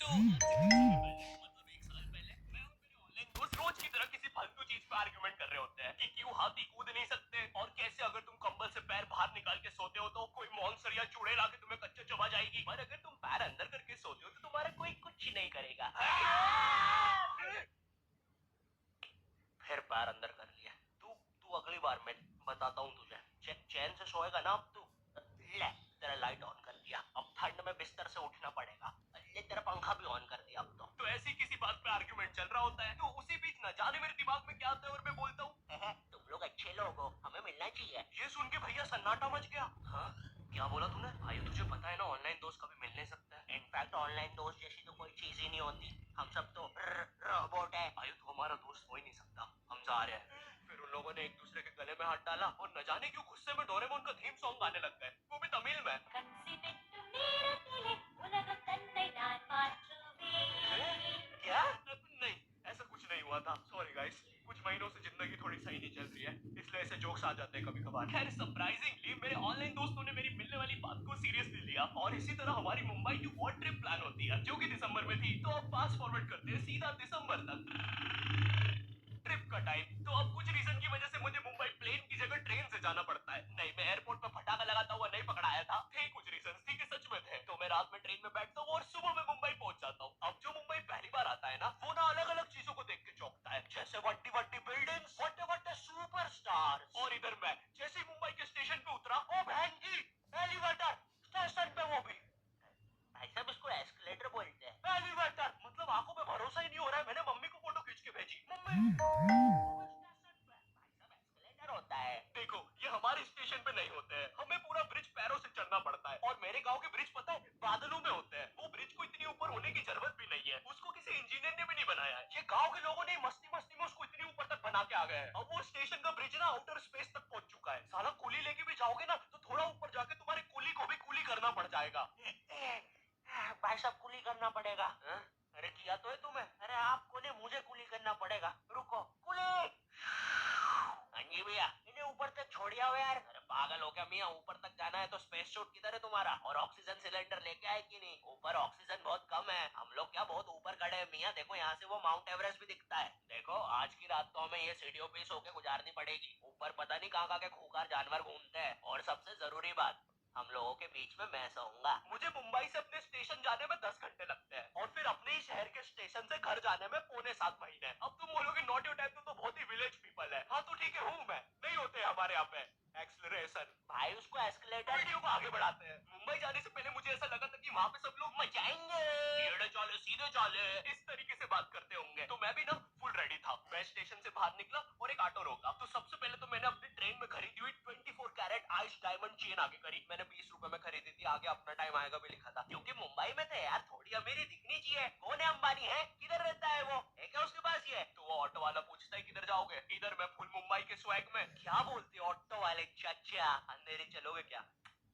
तो मतलब एक साल पहले मैं और मेरे ऑनलाइन दोस्त रोज की तरह किसी फालतू चीज पे आर्गुमेंट कर रहे होते हैं कि क्यों हाथी कूद नहीं सकते और कैसे अगर तुम कंबल से पैर बाहर निकाल के सोते हो तो कोई मॉन्स्टर या चूड़ैल आके तुम्हें कच्चे चबा जाएगी, पर अगर तुम पैर अंदर करके सोते हो तो तुम्हारा कोई कुछ नहीं करेगा। फिर पैर अंदर कर लिया। तू तू अगली बार मैं बताता हूँ तुझे। चैन से सोएगा ना अब तू। ले, तेरा लाइट ऑन कर दिया, अब ठंड में बिस्तर से उठना पड़ेगा। ले, तेरा पंखा भी ऑन कर दिया अब तो ऐसी किसी बात पे आर्गुमेंट चल रहा होता है तो उसी बीच न जाने मेरे दिमाग में क्या आता है और मैं बोलता हूँ तुम लोग अच्छे लोग हो, हमें मिलना चाहिए। ये सुन के भैया सन्नाटा मच गया। हाँ, क्या बोला तूने? भाई तुझे पता है ना ऑनलाइन दोस्त कभी मिल नहीं सकते। इनफैक्ट ऑनलाइन दोस्त जैसी तो कोई चीज ही नहीं होती, हम सब तो रोबोट है। भाई तू हमारा दोस्त हो ही नहीं सकता, हम जा रहे हैं। फिर उन लोगों ने एक दूसरे के गले में हाथ डाला और न जाने क्यों गुस्से में डोरेमोन का थीम सॉन्ग गाने लग गए, वो भी तमिल में। क्या? नहीं, ऐसा कुछ नहीं हुआ था, सॉरी गाइस। कुछ महीनों से जिंदगी थोड़ी सही नहीं चल रही है, इसलिए ऐसे जोक्स आ जाते हैं कभी कभार। खैर सरप्राइजिंगली मेरे ऑनलाइन दोस्तों ने मेरी मिलने वाली बात को सीरियसली लिया और इसी तरह हमारी मुंबई की वर्ल्ड ट्रिप प्लान होती है जो कि दिसंबर में थी। तो अब फास्ट फॉरवर्ड करते हैं सीधा दिसंबर तक। ट्रिप का टाइम। तो अब कुछ रीजन की वजह से मुझे मुंबई प्लेन की जगह ट्रेन से जाना पड़ता है। नहीं, मैं एयरपोर्ट पे फटाका लगाता हुआ नहीं पकड़ाया था। थे कुछ रीजन थी कि सच में थे। तो मैं रात में ट्रेन में बैठता हूँ और सुबह में मुंबई पहुंच जाता हूँ। अब जो मुंबई पहली बार आता है ना, वो ना अलग अलग चीजों को देख के चौंकता है, जैसे वड्डी वड्डी बिल्डिंग्स, वड्डे वड्डे सुपरस्टार। और इधर मैं जैसे ही मुंबई के स्टेशन पे उतरा, ओ बहन जी, एलिवेटर स्टेशन पे, वो भी भाई साहब इसको एस्केलेटर बोलते हैं। एलिवेटर मतलब आंखों पे भरोसा ही नहीं हो रहा है। मैंने मम्मी को फोटो खींच के भेजी। मम्मी स्टेशन पे भाई साहब एस्केलेटर होता है। देखो ये हमारे स्टेशन पे नहीं होते हैं, हमें पूरा ब्रिज पैरों से चढ़ना पड़ता है। और मेरे गांव के ब्रिज पता है बादलों में होते हैं। वो ब्रिज को इतनी ऊपर होने की जरूरत भी नहीं है, उसको किसी इंजीनियर ने भी नहीं बनाया है। ये गांव के लोगों ने मस्ती मस्ती में उसको इतनी ऊपर तक बना के आ गए हैं। अब वो स्टेशन का ब्रिज ना आउटर स्पेस तक पहुंच चुका है। साला कुली लेके भी जाओगे ना तो थोड़ा ऊपर जाके तुम्हारे कुली को भी कुली करना पड़ जाएगा। भाई साहब कुली करना पड़ेगा। अरे किया तो है तुम्हें। अरे आपको नहीं, मुझे कुली करना पड़ेगा। रुको, कुली। हाँ जी भैया, इन्हें ऊपर तक छोड़िया हो यार। अरे पागल हो क्या मियाँ, ऊपर तक जाना है तो स्पेस सूट किधर है तुम्हारा? और ऑक्सीजन सिलेंडर लेके आए कि नहीं? ऊपर ऑक्सीजन बहुत कम है, हम लोग क्या बहुत ऊपर खड़े हैं मियाँ। देखो यहाँ से वो माउंट एवरेस्ट भी दिखता है। देखो आज की रात तो हमें ये सीढ़ियों पे सो के गुजारनी पड़ेगी। ऊपर पता नहीं कहाँ कहाँ के खूंखार जानवर घूमते हैं। और सबसे जरूरी बात, हम लोगों के बीच में मैं सोऊंगा। मुझे मुंबई से अपने स्टेशन जाने में 10 घंटे लगते हैं और फिर अपने ही शहर के स्टेशन से घर जाने में पौने 7 महीने। अब तुम बोलोगे नॉट योर टाइप, तो बहुत ही विलेज पीपल है। हाँ तो ठीक है, हूँ मैं। नहीं होते हमारे यहाँ पे एक्सलरेशन। भाई उसको एस्केलेटर, वीडियो को आगे बढ़ाते हैं। मुंबई जाने से पहले मुझे ऐसा लगा था कि वहाँ पे सब लोग मचाएंगे, टेढ़े चाले सीधे चाले इस तरीके से बात करते होंगे। तो मैं भी ना फुल रेडी था। मैं स्टेशन से बाहर निकला और एक ऑटो रोका। तो सबसे पहले तो मैंने अपनी ट्रेन में खरीदी हुई 24 कैरेट आइस डायमंड चेन आगे करी। मैंने 20 रुपए में खरीदी थी, आगे अपना टाइम आएगा भी लिखा था। क्योंकि मुंबई में थे यार, थोड़ी अमीरी दिखनी चाहिए। कौन है अंबानी? है किधर रहता है वो? है क्या उसके पास? ये तो वो ऑटो वाला पूछता है किधर जाओगे? इधर मैं फुल मुंबई के स्वैग में। क्या बोलते ऑटो वाले चाचा, अंधेरी चलोगे क्या?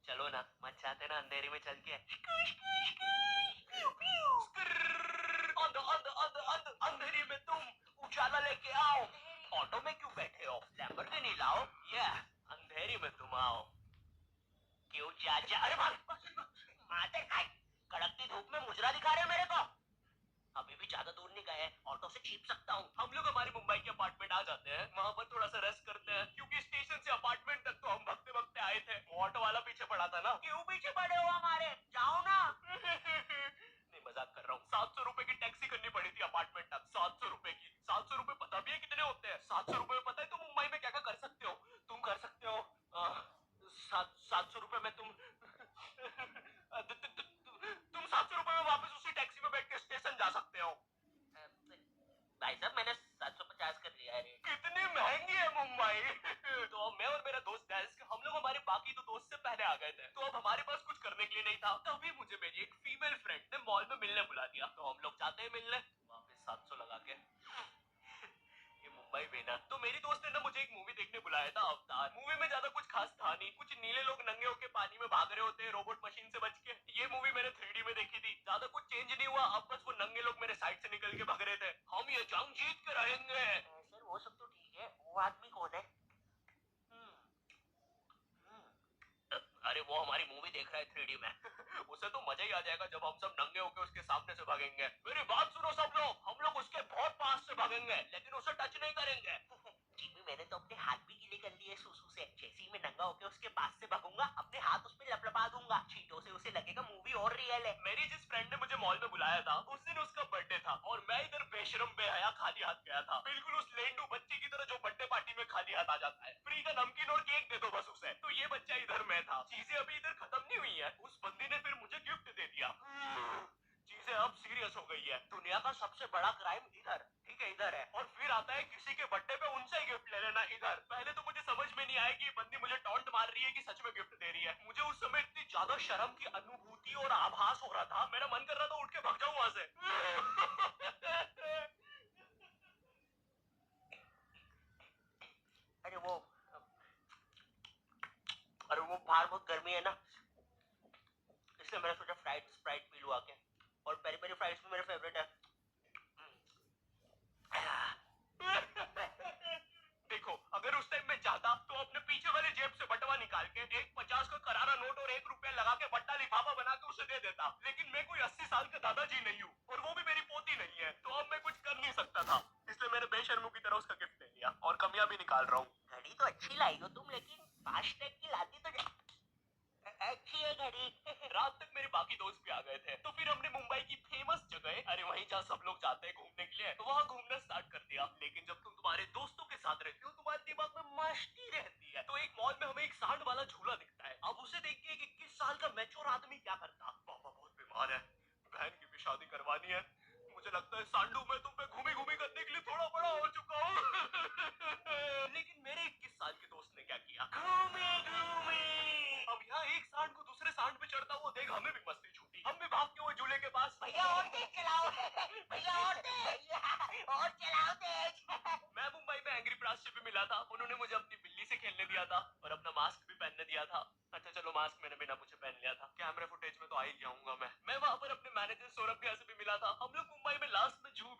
चलो ना, मचाते ना अंधेरी में चल के। अंधेरी में तुम उजाला लेके आओ। ऑटो में क्यों बैठे हो? लैम्बोर्गिनी लाओ। ये अंधेरी में तुम आओ। क्यों चाचा? अरे माते काय कड़कती धूप में मुजरा दिखा रहे हो मेरे को? अभी भी ज्यादा दूर नहीं गए, ऑटो से छीप सकता हूँ। हम लोग हमारी मुंबई के अपार्टमेंट आ जाते हैं, वहाँ पर थोड़ा सा रेस्ट करते हैं क्योंकि स्टेशन से अपार्टमेंट तक तो हम भगते भगते आए थे। वो ऑटो वाला पीछे पड़ा था ना। क्यों पीछे पड़े हो हमारे? जाओ ना। नहीं मजाक कर रहा हूँ। 700 रुपए की टैक्सी करनी पड़ी थी अपार्टमेंट तक। 700 रुपए की। 700 रुपए पता भी है कितने होते हैं? 700 रुपए में पता है तुम मुंबई में क्या क्या कर सकते हो? तुम कर सकते हो 700 रुपए में तुम तुम 700 रुपए में वापस उसी टैक्सी में बैठ के स्टेशन जा सकते हो। भाई साहब मैंने 750 कर लिया है रेट। कितनी महंगी है मुंबई। तो मैं और मेरा दोस्त डेस्क, हम लोग हमारे बाकी दो दोस्त से पहले आ गए थे। तो अब हमारे पास कुछ करने के लिए नहीं था। तभी मुझे मेरी एक फीमेल फ्रेंड ने मॉल में मिलने बुला दिया। तो हम लोग जाते हैं मिलने, वापस 700 लगा के। ये मुंबई में ना, तो मेरी दोस्त ने ना मुझे एक मूवी देखने बुलाया था, अवतार। मूवी में ज्यादा कुछ खास था नहीं, कुछ नीले लोग नंगे होके पानी में भाग रहे होते हैं रोबोट मशीन से बच के। ये मूवी मैंने 3D में देखी थी, ज्यादा कुछ चेंज नहीं हुआ। अब बस वो नंगे लोग मेरे साइड से निकल के भाग रहे थे। हम ये जंग जीत के रहेंगे। सर वो सब तो ठीक है, वो आदमी कौन है? अरे वो हमारी मूवी देख रहा है 3D में। उसे तो मजा ही आ जाएगा जब हम सब नंगे होकर उसके सामने से भागेंगे। मेरी बात सुनो सब लोग, हम लोग उसके बहुत पास से भागेंगे लेकिन उसे टच नहीं करेंगे। जिमी मैंने तो अपने हाथ भी गीले कर लिए सुसु से। जैसे ही मैं नंगा होकर उसके पास से भागूंगा अपने हाथ उस पे लपलपा दूंगा। चीटों से उसे लगेगा मूवी और रियल है। मेरी जिस फ्रेंड ने मुझे मॉल में बुलाया था उस दिन उसका बर्थडे था और मैं इधर बेशरम बेहया खाली हाथ गया था, बिल्कुल उस लेंडू बच्चे की तरह जो बर्थडे पार्टी में खाली हाथ आ जाता है। फ्री का नमकीन और केक दे दो बस उसे। तो ये बच्चा इधर मैं था। चीजें अभी इधर खत्म नहीं हुई है, उस बंदी ने फिर मुझे गिफ्ट दे दिया। चीजें अब सीरियस हो गई है। दुनिया का सबसे बड़ा क्राइम इधर, ठीक है इधर है, और फिर आता है किसी के बर्थडे पे उनसे ही गिफ्ट ले लेना इधर। पहले तो मुझे समझ में नहीं आया कि ये बंदी मुझे टॉन्ट मार रही है कि सच में गिफ्ट दे रही है। मुझे उस समय इतनी ज्यादा शर्म की अनुभूति और आभास हो रहा था, मेरा मन कर रहा था उठ के भाग जाऊं वहां से। अरे वो अरे वो बाहर बहुत गर्मी है ना, इसलिए मैंने सोचा फ्राइड स्प्राइट पी लूं आके। और पेरी पेरी फ्राइज भी मेरे फेवरेट है। देखो अगर उस टाइम में जाता तो अपने पीछे वाले जेब से बटवा निकाल के एक 50 का करारा नोट और 1 रुपया लगा के बट्टा लिफाफा बना के उसे दे देता। लेकिन मैं कोई 80 साल का दादाजी नहीं हूँ और वो भी मेरी पोती नहीं है, तो अब मैं कुछ कर नहीं सकता था। इसलिए मैंने बेशर्मों की तरह उसका गिफ्ट ले लिया और कमियां भी निकाल रहा हूँ। घड़ी तो अच्छी लाई हो तुम, लेकिन फास्टैग की लाती तो अच्छी है घड़ी। रात तक मेरे बाकी दोस्त भी आ गए थे, तो फिर हमने मुंबई की फेमस जगह, अरे वहीं जहाँ सब लोग जाते हैं घूमने के लिए, तो वहाँ घूमना स्टार्ट कर दिया। लेकिन जब तुम तुम्हारे दोस्तों के साथ रहते हो तुम्हारे दिमाग में मस्ती रहती है। तो एक मॉल में हमें एक सांड वाला झूला दिखता है। अब उसे देख के एक 21 साल का मैच्योर आदमी क्या करता, पापा बहुत बीमार है, बहन की भी शादी करवानी है, मुझे लगता है सांडू मैं तुम पे घूमी घूमी करने के लिए थोड़ा बड़ा हो चुका हूँ। लेकिन मेरे 21 साल के दोस्त ने क्या किया, घूमी घूमी। अब यहाँ एक सांड को दूसरे सांड पे चढ़ता हुआ देख हमें भी मस्ती छूटी। हम भी भाग के वो झूले के पास, भैया और तेज चलाओ, भैया और तेज, और चलाओ तेज। मैं मुंबई में एंग्री बर्ड्स से भी मिला था, उन्होंने मुझे अपनी बिल्ली से खेलने दिया था और अपना मास्क भी पहनने दिया था। अच्छा चलो मास्क मैंने बिना मुझे पहन लिया था, कैमरा फुटेज में तो आ ही जाऊंगा मैं वहां पर अपने मैनेजर सौरभ भैया से भी मिला था। हम लोग मुंबई में लास्ट में जू